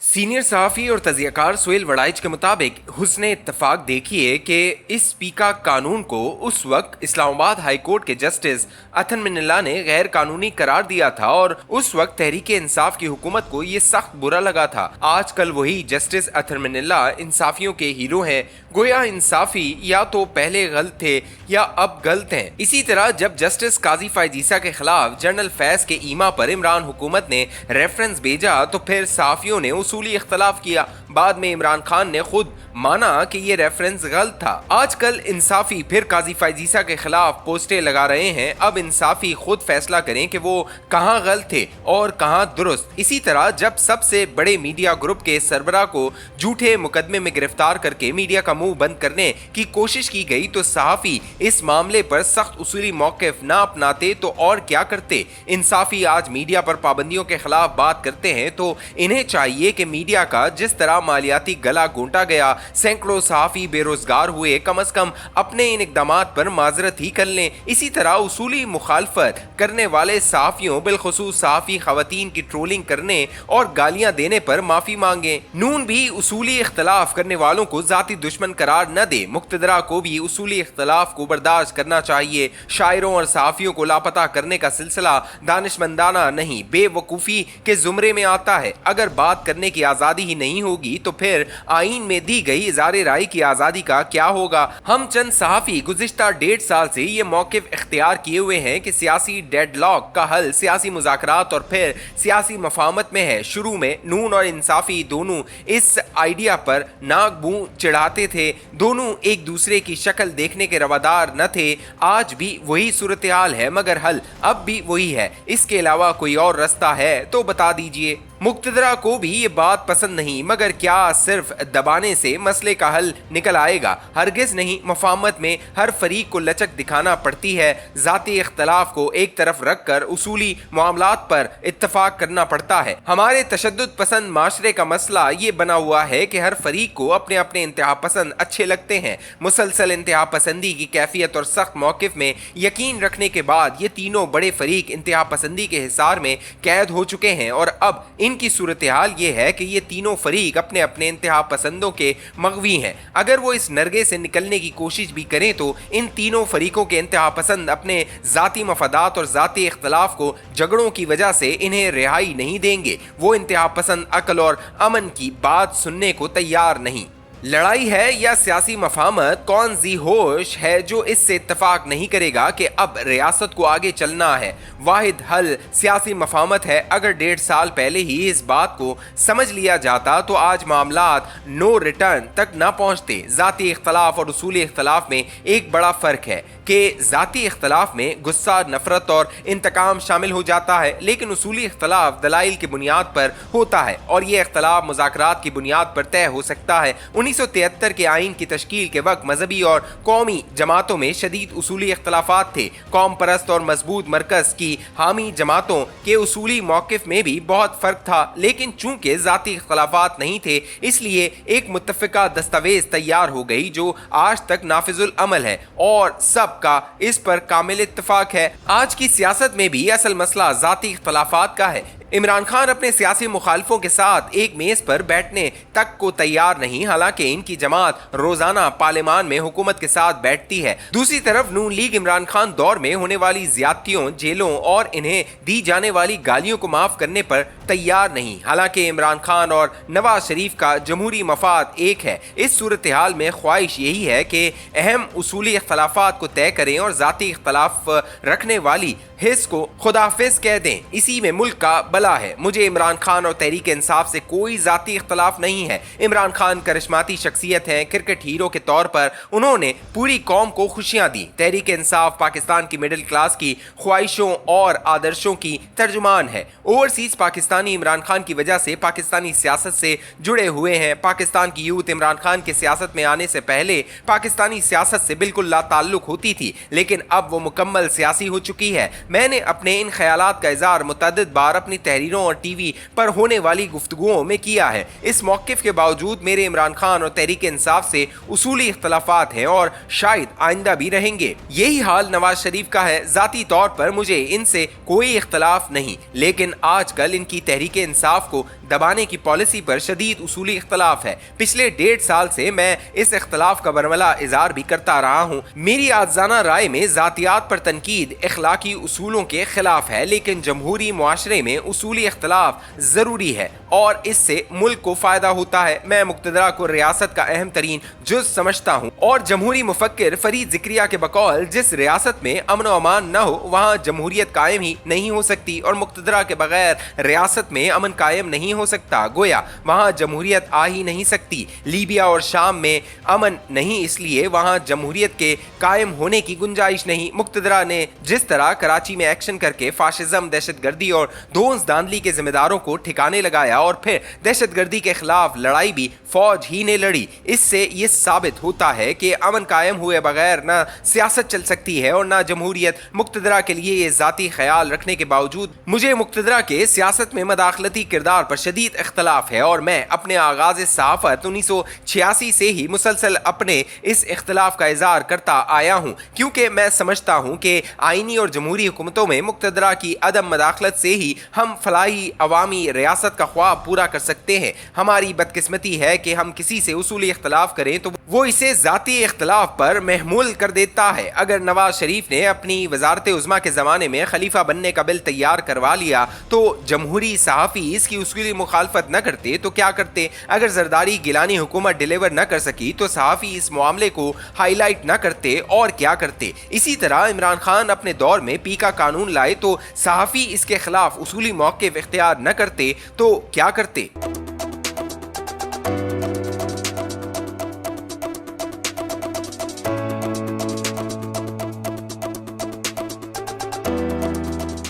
Senior सहाफ़ी और तज़ियाकार सुहेल वड़ाइच के मुताबिक हुस्ने इत्तफाक देखिए कि इस पीका कानून को उस वक्त इस्लामाबाद हाई कोर्ट के जस्टिस अथन मिन्नल्ला ने गैर कानूनी करार दिया था और उस वक्त तहरीक इंसाफ की हुकूमत को ये सख्त बुरा लगा था। आजकल वही जस्टिस अथन मिन्नल्ला इंसाफियों के हीरो हैं। गोया इंसाफी या तो पहले गलत थे या अब गलत हैं। इसी तरह जब जस्टिस काजी फायजीसा के खिलाफ जनरल फैज के ईमा पर इमरान हुकूमत ने रेफरेंस भेजा तो फिर सहाफ़ियों ने उसूली इख्तलाफ किया। बाद में इमरान खान ने खुद माना कि ये रेफरेंस गलत था। आजकल इंसाफी फिर काजी फायजीसा के खिलाफ पोस्टें लगा रहे हैं। अब इंसाफी खुद फैसला करें कि वो कहाँ गलत थे और कहाँ दुरुस्त। इसी तरह जब सबसे बड़े मीडिया ग्रुप के सरबराह को झूठे मुकदमे में गिरफ्तार करके मीडिया का मुंह बंद करने की कोशिश की गई तो सहाफ़ी इस मामले पर सख्त उसूली मौक़िफ़ ना अपनाते तो और क्या करते। इंसाफी आज मीडिया पर पाबंदियों के खिलाफ बात करते हैं तो इन्हें चाहिए कि मीडिया का जिस तरह मालियाती गला घोंटा गया, सैकड़ों सहाफ़ी बेरोजगार हुए, कम अज कम अपने इन इक़दामात पर माजरत ही कर लें। इसी तरह उसूली मुखालफत करने वाले सहाफ़ियों बिलखुसूस सहाफ़ी ख़वातीन की ट्रोलिंग करने और गालियां देने पर माफ़ी मांगे। नून भी उसूली इख्तलाफ करने वालों को ज़ाती दुश्मन करार न दे। मुक़्तदरा को भी उसूली इख्तलाफ को बर्दाश्त करना चाहिए। शायरों और सहाफ़ियों को लापता करने का सिलसिला दानिशमंदाना नहीं बेवकूफ़ी के ज़ुमरे में आता है। अगर बात करने की आज़ादी ही नहीं होगी तो फिर आईन में दी गई इज़ारे राय की आज़ादी का क्या होगा। हम चंद सहाफ़ी गुज़िश्ता 1.5 साल से ये मौक़िफ़ इख्तियार किए हुए हैं कि सियासी डेडलॉक का हल सियासी मुज़ाकरात और फिर सियासी मफाहमत में है। शुरू में नून और इंसाफी दोनों इस आइडिया पर नाक मुंह चिढ़ाते थे। दोनों एक दूसरे की शक्ल देखने के रवादार न थे। आज भी वही सूरत हाल है मगर हल अब भी वही है। इसके अलावा कोई और रास्ता है तो बता दीजिए। मुक़्तदरा को भी ये बात पसंद नहीं मगर क्या सिर्फ दबाने से मसले का हल निकल आएगा? हरगिज़ नहीं। मफाहमत में हर फरीक को लचक दिखाना पड़ती है। ज़ाती इख्तलाफ को एक तरफ रख कर उसूली मामलात पर इत्तफाक करना पड़ता है। हमारे तशद्दुद पसंद माशरे का मसला ये बना हुआ है कि हर फरीक को अपने अपने इंतहा पसंद अच्छे लगते हैं। मुसलसल इंतहा पसंदी की कैफियत और सख्त मौक़िफ़ में यकीन रखने के बाद ये तीनों बड़े फरीक इंतहा पसंदी के हिसार में कैद हो चुके हैं और अब इनकी सूरत हाल ये है कि ये तीनों फरीक अपने अपने इंतहा पसंदों के मग़वी हैं। अगर वो इस नरगे से निकलने की कोशिश भी करें तो इन तीनों फरीकों के इंतहा पसंद अपने ज़ाती मफादात और ज़ाती इख्तलाफ को झगड़ों की वजह से इन्हें रिहाई नहीं देंगे। वो इंतहा पसंद अक्ल और अमन की बात सुनने को तैयार नहीं। लड़ाई है या सियासी मफाहमत, कौन जी होश है जो इससे इत्तफाक नहीं करेगा कि अब रियासत को आगे चलना है। वाहिद हल सियासी मफाहमत है। अगर 1.5 साल पहले ही इस बात को समझ लिया जाता तो आज मामलात नो रिटर्न तक ना पहुँचते। ज़ाती इख्तलाफ और उसूली इख्तलाफ में एक बड़ा फ़र्क है कि ज़ाती इख्तलाफ में गुस्सा, नफ़रत और इंतकाम शामिल हो जाता है लेकिन उसूली इख्तलाफ दलाइल की बुनियाद पर होता है और ये इख्तलाफ मुज़ाकरात की बुनियाद पर तय हो सकता है। 1973 के आइन की तश्कील के वक्त मजहबी और कौमी जमातों में शदीद उसूली इख्तलाफात थे। कौम परस्त और मजबूत मरकज़ की हामी जमातों के उसूली मौक़िफ़ में भी बहुत फ़र्क था लेकिन चूँकि ज़ाती इख्तलाफात नहीं थे इसलिए एक मुत्तफ़िका दस्तावेज़ तैयार हो गई जो आज तक नाफिजुल अमल है और सब का इस पर कामिल इत्तफाक है। आज की सियासत में भी असल मसला ज़ाती इख्तलाफात का है। इमरान खान अपने सियासी मुखालफों के साथ एक मेज़ पर बैठने तक को तैयार नहीं, हालांकि इनकी जमात रोजाना पार्लियामान में हुकूमत के साथ बैठती है। दूसरी तरफ नून लीग इमरान खान दौर में होने वाली ज्यादतियों, जेलों और इन्हें दी जाने वाली गालियों को माफ करने पर तैयार नहीं। हालांकि इमरान खान और नवाज शरीफ का जमहूरी मफाद एक है। इस सूरत हाल में ख्वाहिश यही है कि अहम उसूली इख्तलाफात को तय करें और ज़ाती इख्तलाफ रखने वाली हिस्स को खुदाफिज कह दें। इसी में मुल्क का भला है। मुझे इमरान खान और तहरीक इंसाफ से कोई ज़ाती इख्तलाफ नहीं है। इमरान खान करिश्माती शख्सियत हैं। क्रिकेट हीरो के तौर पर उन्होंने पूरी कौम को खुशियां दी। तहरीक इंसाफ पाकिस्तान की मिडिल क्लास की ख्वाहिशों और आदर्शों की तर्जुमान है। ओवरसीज पाकिस्तानी इमरान खान की वजह से पाकिस्तानी सियासत से जुड़े हुए हैं। पाकिस्तान की यूथ इमरान खान के सियासत में आने से पहले पाकिस्तानी सियासत से बिल्कुल लाताल्लुक होती थी लेकिन अब वो मुकम्मल सियासी हो चुकी है। मैंने अपने इन ख्यालात का इज़हार मुतअद्दिद बार अपनी तहरीरों और टीवी पर होने वाली गुफ्तगुओं में किया है। इस मौक़िफ़ के बावजूद मेरे इमरान खान और तहरीक इंसाफ से उसूली इख्तलाफात हैं और शायद आइंदा भी रहेंगे। यही हाल नवाज शरीफ का है। ज़ाती तौर पर मुझे इनसे कोई इख्तलाफ नहीं लेकिन आजकल इनकी तहरीक इंसाफ को दबाने की पॉलिसी पर शदीद उसूली इख्तलाफ है। पिछले 1.5 साल से मैं इस इख्तलाफ का बरमला इज़हार भी करता रहा हूँ। मेरी आज़ाना राय में ज़ातियात पर तनकीद इखलाकी उसूलों के खिलाफ है, लेकिन जमहूरी मुआशरे में उसूली इख्तलाफ ज़रूरी है और इससे मुल्क को फ़ायदा होता है। मैं मुक़्तदरा को रियासत का अहम तरीन जुज़ समझता हूँ और जमहूरी मुफक्किर फरीद ज़िक्रिया के बकौल जिस रियासत में अमन व अमान न हो वहाँ जमहूरियत कायम ही नहीं हो सकती और मुक़्तदरा के बगैर रियासत में अमन कायम नहीं हो सकता। गोया वहाँ जमहूरियत आ ही नहीं सकती। लीबिया और शाम में अमन नहीं, इसलिए वहाँ जमहूरियत के कायम होने की गुंजाइश नहीं। मुक़्तदरा ने जिस तरह कराची में एक्शन करके फाशिज्म, दहशतगर्दी और धोंस धांधली के जिम्मेदारों को ठिकाने लगाया और फिर दहशतगर्दी के खिलाफ लड़ाई भी फौज ही ने लड़ी, इससे ये साबित होता है कि अमन कायम हुए बगैर ना सियासत चल सकती है और ना जमहूरियत। मुक़्तदरा के लिए ये ज़ाती ख्याल रखने के बावजूद मुझे मुक़्तदरा के सियासत में मदाखलती किरदार पर शदीद इख्तलाफ है और मैं अपने आगाज़ सहाफ़त 1986 से ही मुसलसल अपने इस इख्तलाफ का इज़हार करता आया हूँ, क्योंकि मैं समझता हूँ कि आइनी और जमहूरी हुकूमतों में मुक़्तदरा की अदम मदाखलत से ही हम फलाही अवामी रियासत का ख्वाब पूरा कर सकते हैं। हमारी बदकिस्मती है कि हम किसी से उसूली इख्तलाफ करें तो वो इसे ज़ाती इख्तलाफ पर महमूल कर देता है। अगर नवाज शरीफ ने अपनी वजारत उज़्मा के ज़माने में खलीफा बनने का बिल तैयार करवा लिया तो जमहूरी सहाफ़ी इसकी उसूली मुखालफत न करते तो क्या करते? अगर जरदारी गिलानी हुकूमत डिलीवर न कर सकी तो सहाफ़ी इस मामले को हाईलाइट न करते और क्या करते? इसी तरह इमरान खान अपने दौर में पीका कानून लाए तो सहाफ़ी इसके खिलाफ उसूली मौक़िफ़ इख्तियार न करते तो क्या करते?